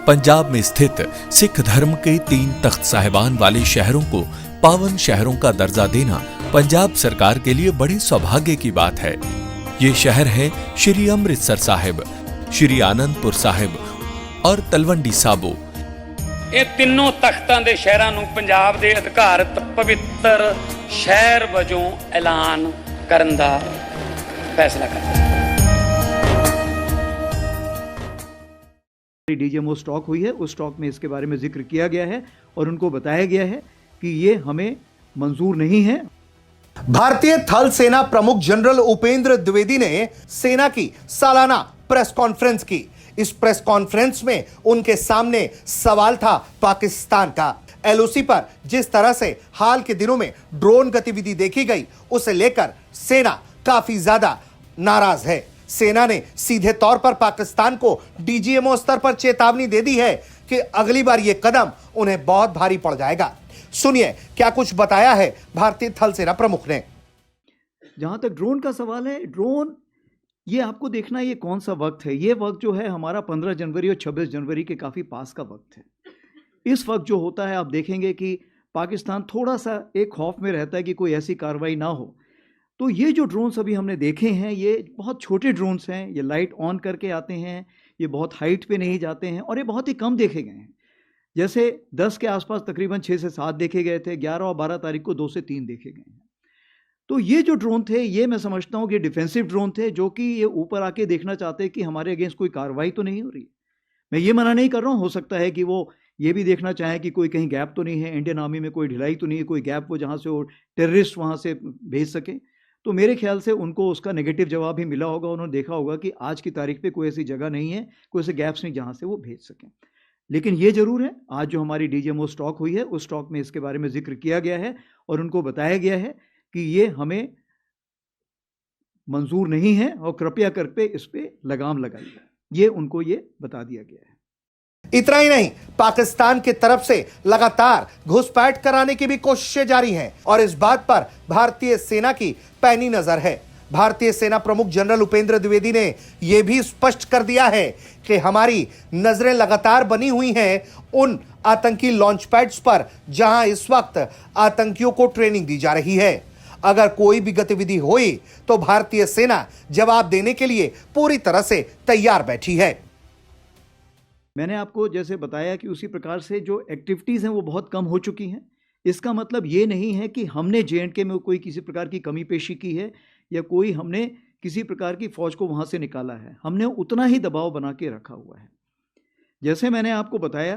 पंजाब में स्थित सिख धर्म के 3 तख्त साहिबान वाले शहरों को पावन शहरों का दर्जा देना पंजाब सरकार के लिए बड़े सौभाग्य की बात है। ये शहर है श्री अमृतसर साहिब, श्री आनंदपुर साहिब और तलवंडी साबो। ਇਹ ਤਿੰਨੋਂ ਤਖਤਾਂ ਦੇ ਸ਼ਹਿਰਾਂ ਨੂੰ ਪੰਜਾਬ ਦੇ ਅਧਿਕਾਰਤ ਪਵਿੱਤਰ ਸ਼ਹਿਰ ਵਜੋਂ ਐਲਾਨ ਕਰਨ ਦਾ ਫੈਸਲਾ ਕਰਦਾ ਹੈ। डीजीएमओ स्टॉक हुई है, उस स्टॉक में इसके बारे में जिक्र किया गया है और उनको बताया गया है कि ये हमें मंजूर नहीं है। भारतीय थल सेना प्रमुख जनरल उपेंद्र द्विवेदी ने सेना की सालाना प्रेस कॉन्फ्रेंस की। इस प्रेस कॉन्फ्रेंस में उनके सामने सवाल था पाकिस्तान का। एलओसी पर जिस तरह से हाल के दिनों में ड्रोन गतिविधि देखी गई, उसे लेकर सेना काफी ज्यादा नाराज है। सेना ने सीधे तौर पर पाकिस्तान को डीजीएमओ स्तर पर चेतावनी दे दी है कि अगली बार यह कदम उन्हें बहुत भारी पड़ जाएगा। सुनिए क्या कुछ बताया है भारतीय थल सेना प्रमुख ने। जहां तक ड्रोन का सवाल है, ड्रोन ये आपको देखना ये कौन सा वक्त है। ये वक्त जो है हमारा 15 जनवरी और 26 जनवरी के काफ़ी पास का वक्त है। इस वक्त जो होता है आप देखेंगे कि पाकिस्तान थोड़ा सा एक खौफ में रहता है कि कोई ऐसी कार्रवाई ना हो। तो ये जो ड्रोन्स अभी हमने देखे हैं ये बहुत छोटे ड्रोन्स हैं, ये लाइट ऑन करके आते हैं, ये बहुत हाइट पे नहीं जाते हैं और ये बहुत ही कम देखे गए हैं। जैसे 10 के आसपास तकरीबन 6 से 7 देखे गए थे, 11 और 12 तारीख को 2 से 3 देखे गए हैं। तो ये जो ड्रोन थे ये मैं समझता हूँ कि डिफेंसिव ड्रोन थे, जो कि ये ऊपर आके देखना चाहते हैं कि हमारे अगेंस्ट कोई कार्रवाई तो नहीं हो रही। मैं ये मना नहीं कर रहा हूँ, हो सकता है कि वो ये भी देखना चाहें कि कोई कहीं गैप तो नहीं है, इंडियन आर्मी में कोई ढिलाई तो नहीं है, कोई गैप वो जहाँ से वो टेररिस्ट वहाँ से भेज सके। तो मेरे ख्याल से उनको उसका नेगेटिव जवाब भी मिला होगा। उन्होंने देखा होगा कि आज की तारीख पे कोई ऐसी जगह नहीं है, कोई ऐसे गैप्स नहीं जहाँ से वो भेज सकें। लेकिन ये जरूर है आज जो हमारी डीजीएमओ स्टॉक हुई है उस स्टॉक में इसके बारे में जिक्र किया गया है और उनको बताया गया है कि ये हमें मंजूर नहीं है और कृपया करके इस पे लगाम लगाइए। ये उनको ये बता दिया गया है। इतना ही नहीं, पाकिस्तान की तरफ से लगातार घुसपैठ कराने की भी कोशिशें जारी हैं और इस बात पर भारतीय सेना की पैनी नजर है। भारतीय सेना प्रमुख जनरल उपेंद्र द्विवेदी ने यह भी स्पष्ट कर दिया है कि हमारी नजरें लगातार बनी हुई हैं उन आतंकी लॉन्च पैड्स पर जहां इस वक्त आतंकियों को ट्रेनिंग दी जा रही है। अगर कोई भी गतिविधि हुई तो भारतीय सेना जवाब देने के लिए पूरी तरह से तैयार बैठी है। मैंने आपको जैसे बताया कि उसी प्रकार से जो एक्टिविटीज़ हैं वो बहुत कम हो चुकी हैं। इसका मतलब ये नहीं है कि हमने J&K में कोई किसी प्रकार की कमी पेशी की है या कोई हमने किसी प्रकार की फ़ौज को वहाँ से निकाला है। हमने उतना ही दबाव बना के रखा हुआ है। जैसे मैंने आपको बताया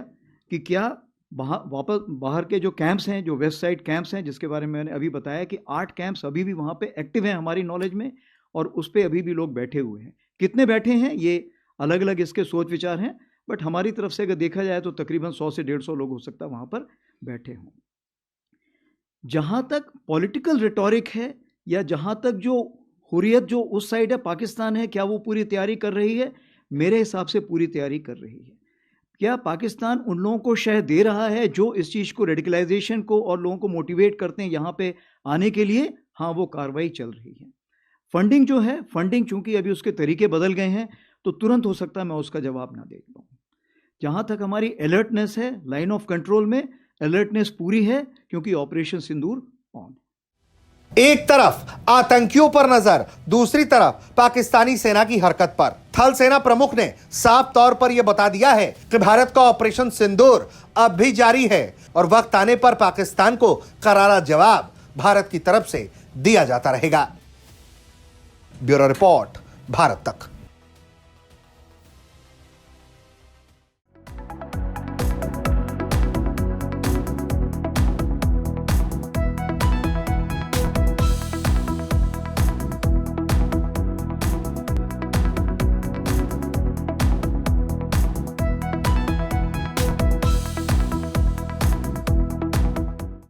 कि क्या वापस बाहर के जो कैंप्स हैं, जो वेस्ट साइड कैंप्स हैं, जिसके बारे में मैंने अभी बताया कि 8 कैंप्स अभी भी वहाँ पे एक्टिव हैं हमारी नॉलेज में और उस पर अभी भी लोग बैठे हुए हैं। कितने बैठे हैं ये अलग अलग इसके सोच विचार हैं, बट हमारी तरफ से अगर देखा जाए तो तकरीबन 100 से 150 लोग हो सकता है वहाँ पर बैठे हों। जहाँ तक पॉलिटिकल रिटोरिक है या जहाँ तक जो हुर्रियत जो उस साइड है पाकिस्तान है, क्या वो पूरी तैयारी कर रही है? मेरे हिसाब से पूरी तैयारी कर रही है। क्या पाकिस्तान उन लोगों को शह दे रहा है जो इस चीज़ को, रेडिकलाइजेशन को और लोगों को मोटिवेट करते हैं यहाँ पे आने के लिए? हाँ, वो कार्रवाई चल रही है। फंडिंग जो है, फंडिंग चूंकि अभी उसके तरीके बदल गए हैं तो तुरंत हो सकता है मैं उसका जवाब ना दे पाऊँ। जहाँ तक हमारी अलर्टनेस है, लाइन ऑफ कंट्रोल में अलर्टनेस पूरी है क्योंकि ऑपरेशन सिंदूर ऑन। एक तरफ आतंकियों पर नजर, दूसरी तरफ पाकिस्तानी सेना की हरकत पर। थल सेना प्रमुख ने साफ तौर पर यह बता दिया है कि भारत का ऑपरेशन सिंदूर अब भी जारी है और वक्त आने पर पाकिस्तान को करारा जवाब भारत की तरफ से दिया जाता रहेगा। ब्यूरो रिपोर्ट, भारत तक।